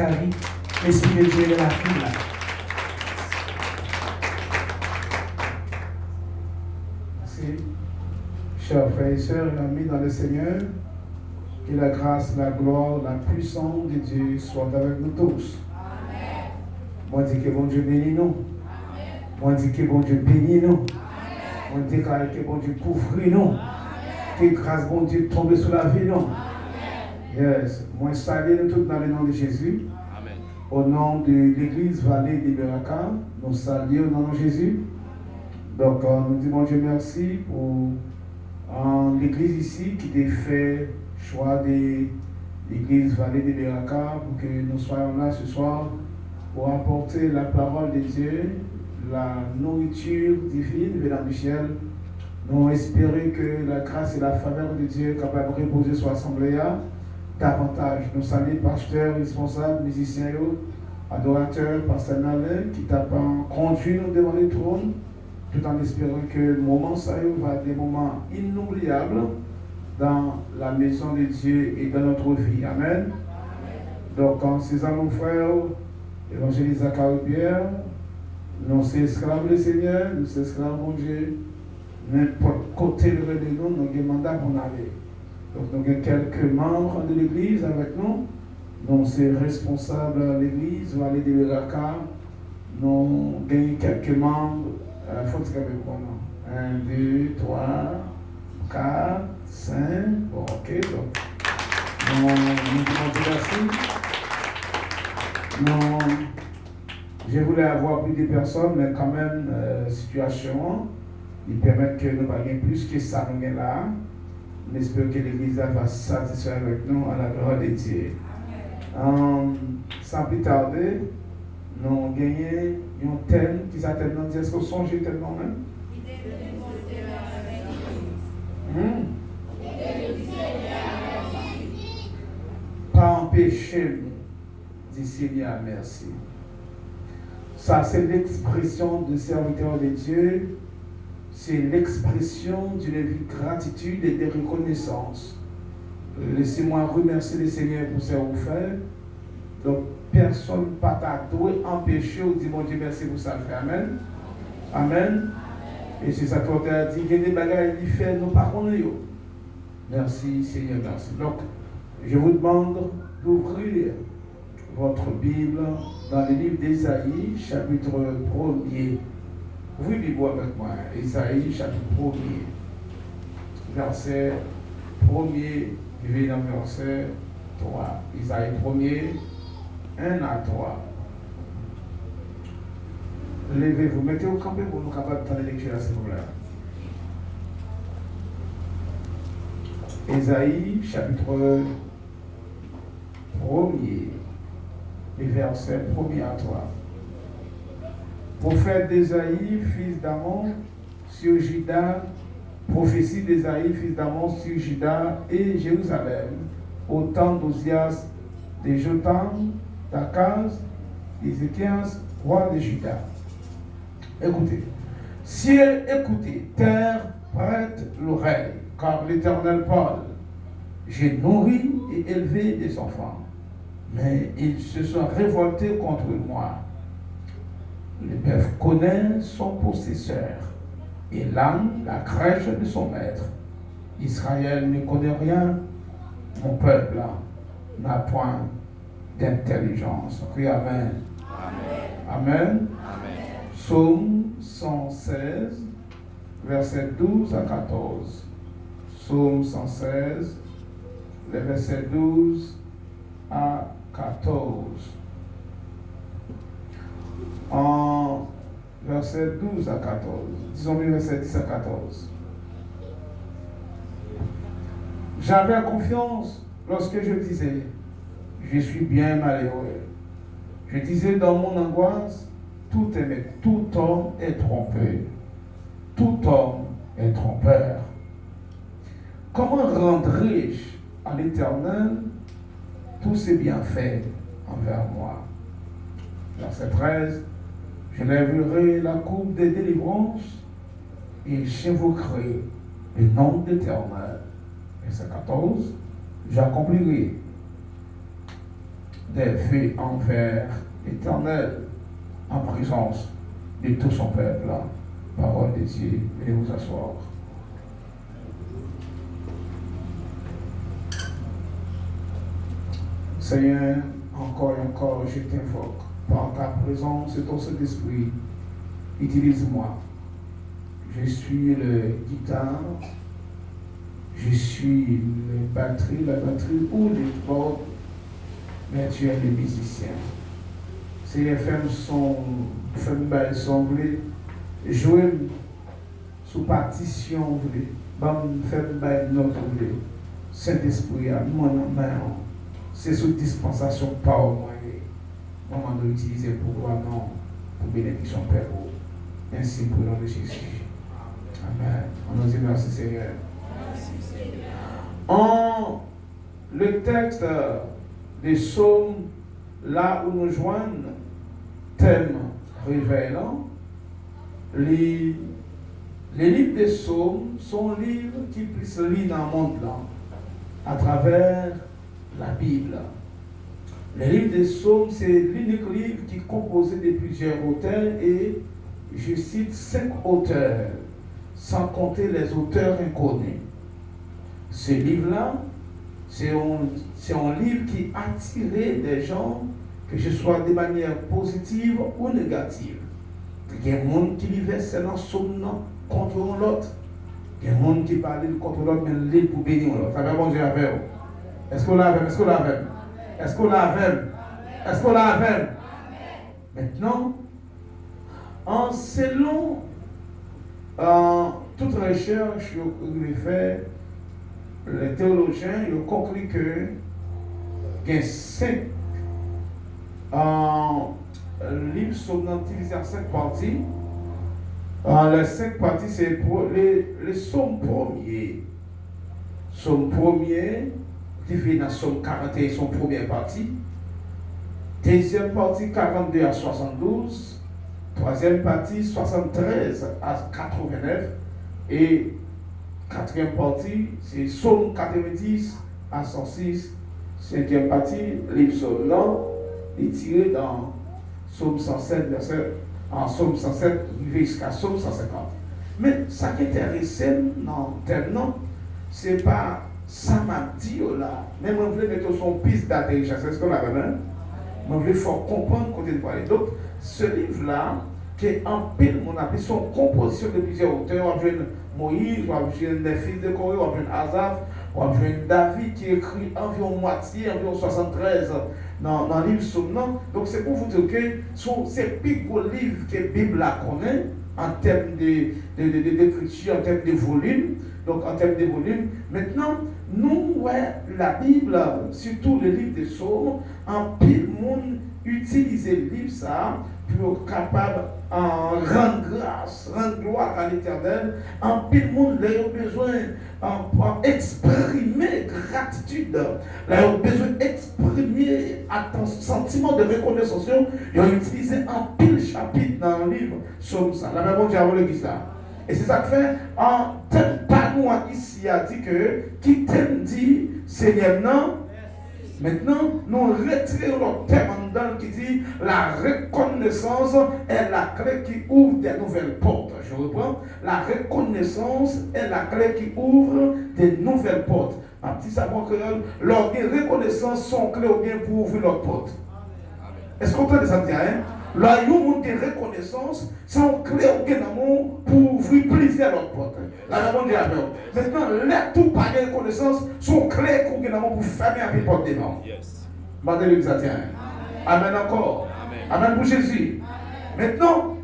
Zacharie, l'Esprit de Dieu est la fille là. Merci. Chers frères et sœurs et amis dans le Seigneur, que la grâce, la gloire, la puissance de Dieu soit avec nous tous. Amen. Moi, je dis que bon Dieu bénit nous. Amen. Moi, je dis que bon Dieu bénit nous. Amen. Moi, je dis que bon Dieu couvre nous. Amen. Que grâce, bon Dieu, tombe sur la vie nous. Amen. Yes. Moi, salue nous tous dans le nom de Jésus. Amen. Au nom de l'église Vallée des Beraka, nous saluons au nom de Jésus. Donc, nous disons bon Dieu merci pour l'église ici qui a fait choix de l'église Vallée des Beraka pour que nous soyons là ce soir pour apporter la parole de Dieu, la nourriture divine venant du ciel. Nous espérons que la grâce et la faveur de Dieu est capable de reposer sur l'assemblée davantage. Nous saluons pasteurs, responsables, musiciens, adorateurs, pasteur Nalin qui t'a conduit nous devant le trône, tout en espérant que le moment ça va être des moments inoubliables dans la maison de Dieu et dans notre vie. Amen. Donc, en ces mon frère, évangéliste Zacharie Pierre, nous sommes esclaves du Seigneur, nous sommes esclaves de Dieu. N'importe côté de nous, nous avons un mandat pour aller. Donc, nous avons quelques membres de l'église avec nous. Nous sommes responsables de l'église, Vallée des Beraka. Nous avons quelques membres. Il faut que vous ayez 1, 2, 3, 4, 5. Bon, ok. Donc, nous disons merci. Je voulais avoir plus de personnes, mais quand même, situation, ils permettent que nous ayons plus que ça, nous sommes là. J'espère que l'Église va se satisfaire avec nous à la gloire de Dieu. Sans plus tarder, nous avons gagné un thème qui s'appelle « Est-ce que vous songez tellement même ?» Pas empêcher dit Seigneur merci. Ça, c'est l'expression de serviteur de Dieu. C'est l'expression d'une vie de gratitude et de reconnaissance. Laissez-moi remercier le Seigneur pour ce qu'il fait. Donc, personne ne doit empêcher ou dire, mon Dieu, merci pour ça. Amen. Amen. Et c'est ça qu'on a dit, il y a des bagages qui fait, nous par contre. Merci, Seigneur, merci. Donc, je vous demande d'ouvrir votre Bible dans le livre d'Ésaïe, chapitre 1er. Vous lisez avec moi, Ésaïe, chapitre 1er, verset 1er, je vais dans le verset 3. Ésaïe 1er, 1 à 3. Levez-vous, mettez-vous campé pour nous capables de faire la lecture à ce moment-là. Ésaïe, chapitre 1er, les versets 1er à 3. Prophète d'Ésaïe, fils d'Amon, sur Juda, prophétie d'Ésaïe, fils d'Amon, sur Juda et Jérusalem, au temps d'Ozias, de Jotam, d'Akaz, d'Ézéchias, roi de Juda. Écoutez, ciel, écoutez, terre, prête l'oreille, car l'Éternel parle. J'ai nourri et élevé des enfants, mais ils se sont révoltés contre moi. Le bœuf connaît son possesseur, et l'âne la crèche de son maître. Israël ne connaît rien, mon peuple n'a point d'intelligence. Crie Amen. Amen. Amen. Psaume 116, versets 12 à 14. Psaume 116, les versets 12 à 14. En verset 12 à 14. Disons le verset 10 à 14. J'avais confiance lorsque je disais, je suis bien malheureux. Je disais dans mon angoisse, tout homme est trompé. Tout homme est trompeur. Comment rendrai-je à l'Éternel tous ses bienfaits envers moi? Verset 13. Je lèverai la coupe des délivrances et j'évoquerai le nom d'Éternel. Verset 14. J'accomplirai des vœux envers l'Éternel en présence de tout son peuple. Parole de Dieu, venez vous asseoir. Seigneur, encore et encore, je t'invoque par ta présence et ton Saint-Esprit. Utilise-moi. Je suis le guitare, je suis la batterie ou les cordes, mais tu es le musicien. Si les femmes sont voulées jouer sous partition, voulées, femmes notre voulées, Saint-Esprit à moi en main, c'est sous dispensation par moi. Moment de l'utiliser pour gloire, non, pour bénédiction Père. Ainsi pour le nom de Jésus. Amen. On nous dit merci Seigneur. En le texte des psaumes, là où nous joignons, thème révélant, les livres des psaumes sont livres qui puissent lire dans le monde là, à travers la Bible. Le livre des psaumes, c'est l'unique livre qui est composé de plusieurs auteurs et, je cite, 5 auteurs, sans compter les auteurs inconnus. Ce livre-là, c'est un livre qui attirait des gens, que ce soit de manière positive ou négative. Il y a des gens qui lisaient seulement psaume contre l'autre. Il y a des gens qui parlaient contre l'autre, mais les pour bénir l'autre. Ça va bon Dieu avec vous. Est-ce qu'on l'a avec? Est-ce qu'on l'a avec? Est-ce qu'on l'a avec? Est-ce qu'on l'a avec? Maintenant, selon toute recherche que fait, les théologiens ont conclu que il y a 5 livres sont utilisés en 5 parties. Les 5 parties, c'est pour les psaumes premiers. Psaume premier, qui fait dans Psaume 41, son première partie. Deuxième partie, 42 à 72. Troisième partie, 73 à 89. Et quatrième partie, c'est Psaume 90 à 106. Cinquième partie, les psaumes là, est tiré dans Psaume 107, en Psaume 107 jusqu'à Psaume 150. Mais ça qui est intéressant dans le thème, c'est pas ça m'a dit là. Mais moi, je voulais mettre son piste d'intelligence. Est-ce qu'on l'a vraiment? Moi, je voulais faut comprendre côté de parler. Donc, ce livre-là, qui est en pile, mon appel, son composition de plusieurs auteurs. On a besoin de Moïse, on a besoin des fils de Corée, on a besoin d'Azaph, on a besoin de David qui écrit environ moitié, environ 73 dans le livre Psaume. Donc, c'est pour vous dire que c'est plus gros livre que la Bible la connaît en termes d'écriture, en termes de volume. Donc, en termes de volume, maintenant, nous, la Bible, surtout le livre des Psaumes, en pile monde utiliser le livre ça pour être capable de rendre grâce, rendre gloire à l'Éternel. En pile monde, il a besoin d'exprimer gratitude, il a besoin d'exprimer un sentiment de reconnaissance. Il a utilisé un pile chapitre dans le livre Psaume ça. La même Dieu l'église là. Et c'est ça que fait, en tel panneau ici a dit que, qui t'aime dit, Seigneur, non. Maintenant, nous retirons notre thème qui dit la reconnaissance est la clé qui ouvre des nouvelles portes. Je reprends. La reconnaissance est la clé qui ouvre des nouvelles portes. Ma petite savon créole, leur reconnaissance sont clés au bien pour ouvrir leurs portes. Est-ce qu'on peut ça dire, hein? Là, il y a une reconnaissance, sont clés au bien d'amour pour ouvrir plusieurs autres portes. La demande est maintenant, les tout pas de reconnaissance sont clés au bien d'amour pour fermer un peu porte devant. Madame l'exatien. Amen encore. Amen pour Jésus. Maintenant,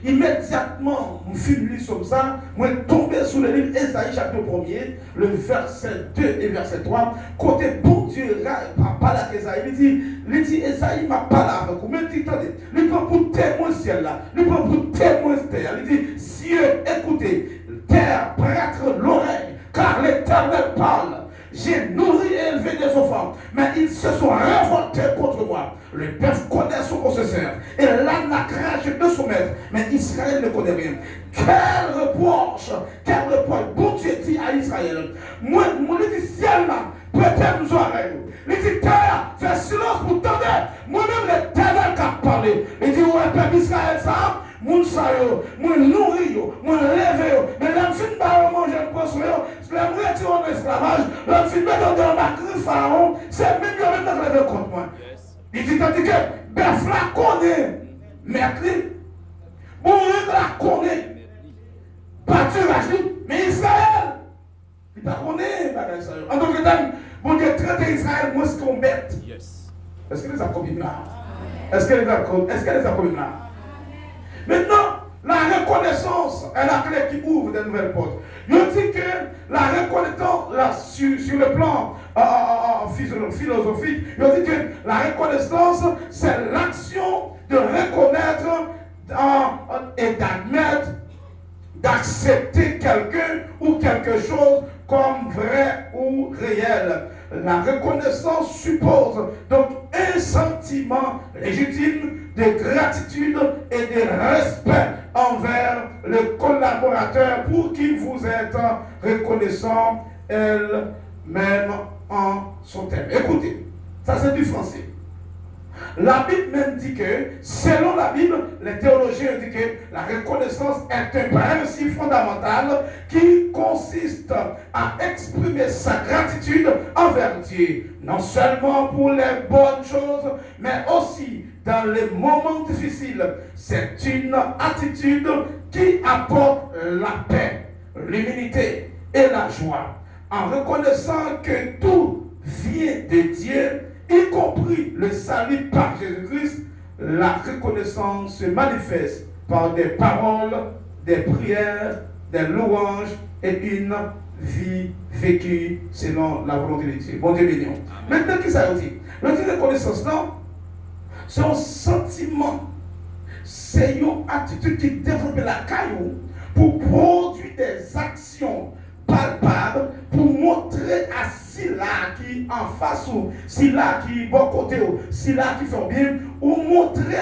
immédiatement, je finis comme ça, je suis tombé sous le livre Ésaïe chapitre 1er, le verset 2 et verset 3. Côté bon Dieu, parle à Ésaïe, il dit Ésaïe m'a parlé avec vous. Mais il dit, attendez, il prend pour témoin ciel là, il prend pour témoin terre. Il dit, cieux, écoutez, terre, prêtre l'oreille, car l'Éternel parle. J'ai nourri et élevé des enfants, mais ils se sont révoltés contre moi. Le peuple connaît son possesseur, et l'âne a craché de son maître, mais Israël ne connaît rien. Quel reproche, bon Dieu dit à Israël. Moi, je dis ciel là, prêtez nous oreilles. Il dit, terre, fais silence pour tendre. Moi-même, l'Éternel qui a parlé. Il dit, ouais, peuple Israël, ça, moun sa yo, moun nourri yo, moun leve yo. Mais l'homme fin par manger un poisson yo, l'homme retire en esclavage, l'homme fin mettre dans ma cri pharaon, c'est même yo même dans le compte moi. Il dit, tandis que, bœuf la connaît, maître, mourir la connaît, pâturage, mais Israël, il ne connaît pas ça. En tant que tel, bon Dieu traite Israël moins qu'on bête. Est-ce que les a commis là? Est-ce que les a commis là? Maintenant, la reconnaissance est la clé qui ouvre de nouvelles portes. Je dis que la reconnaissance, sur le plan philosophique, je dis que la reconnaissance, c'est l'action de reconnaître et d'admettre, d'accepter quelqu'un ou quelque chose comme vrai ou réel. La reconnaissance suppose donc un sentiment légitime de gratitude et de respect envers le collaborateur pour qui vous êtes reconnaissant elle-même en son terme. Écoutez, ça c'est du français. La Bible même dit que, selon la Bible, les théologiens disent que la reconnaissance est un principe fondamental qui consiste à exprimer sa gratitude envers Dieu, non seulement pour les bonnes choses, mais aussi dans les moments difficiles. C'est une attitude qui apporte la paix, l'humilité et la joie, en reconnaissant que tout vient de Dieu, y compris le salut par Jésus-Christ. La reconnaissance se manifeste par des paroles, des prières, des louanges et une vie vécue selon la volonté de Dieu. Bon Dieu béni. Maintenant, qu'est-ce que ça veut dire? Le dire reconnaissance, non? C'est un sentiment, c'est une attitude qui développe la caillou pour produire des actions palpables pour montrer à Silla qui en face ou Silla qui bon côté ou Silla qui fait bien ou montrer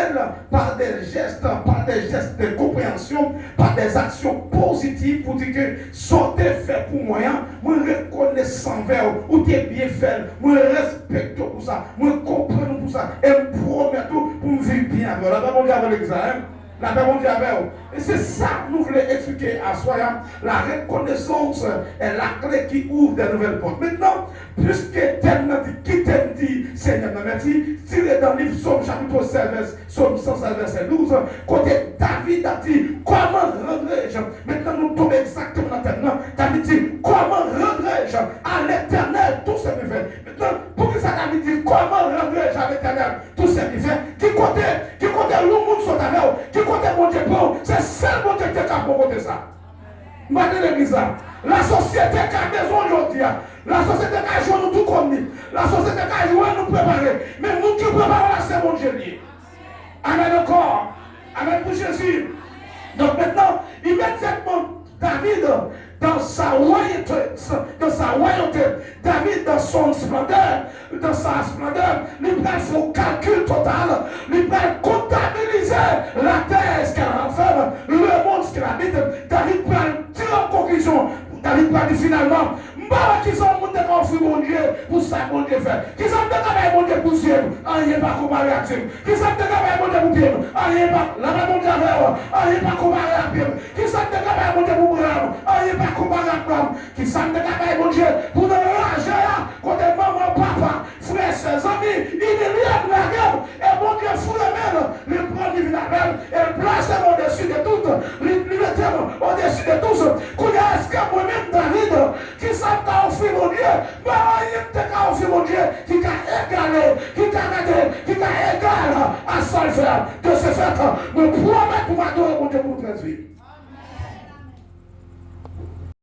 par des gestes de compréhension, par des actions positives pour dire que sortez fait pour moi, moi reconnaissant envers ou t'es bien fait, moi respecte pour ça, moi comprends pour ça et me promets tout pour me vivre bien. Voilà, bon Dieu avec l'examen. La paix mondiale avec vous. Et c'est ça que nous voulons expliquer à Soyam. La reconnaissance est la clé qui ouvre des nouvelles portes. Maintenant, puisque tel m'a dit, qui t'a dit, Seigneur m'a dit, tiré dans le livre Somme chapitre 16, Somme 116, verset 12, côté David a dit, comment rendrai-je? Maintenant, nous tombons exactement dans la tête. David dit, comment rendrai-je à l'Éternel tous ses bienfaits? Maintenant, pour que ça David dit, comment rendrai-je à l'Éternel tous ses bienfaits? Qui côté le monde sont avec vous? Qui côté mon Dieu pour? C'est seul mon Dieu qui est capable de ça. Madame l'église, la société qui a besoin aujourd'hui, la société qui a joué nous tout comme nous, la société qui a joué nous préparer, mais nous qui préparons c'est mon Dieu lié. Amen encore. Amen pour Jésus. Donc maintenant, immédiatement, David, dans sa royauté, David dans son splendeur, il va faire un calcul total, il va comptabiliser la terre, ce qu'elle renferme, le monde, ce qu'elle habite. David va tirer en conclusion. David va dire finalement, qui sont montés comme mon Dieu pour ça, mon Dieu fait. Qui sont déclarés mon Dieu pour Dieu, rien pas comparé à Dieu. Qui sont déclarés mon Dieu pour Dieu, rien pas, la mon Dieu avec rien pas comparé à Dieu. Qui sont déclarés mon Dieu pour Abraham, rien pas comparé à Abraham. Qui sont déclarés mon Dieu pour le ranger, côté maman, papa, frères, ses amis, il est lié à la guerre. Et mon Dieu fout le même, le prend divin avec, et place au-dessus de tout, le terme au-dessus de tous. Qu'on a est-ce que moi-même, David, qui s'en t'a offert mon Dieu, mais il t'a offert mon Dieu, qui t'a égalé, qui t'a égal à ça le faire. De ce fait, me promet pour m'adorer mon Dieu pour traduire.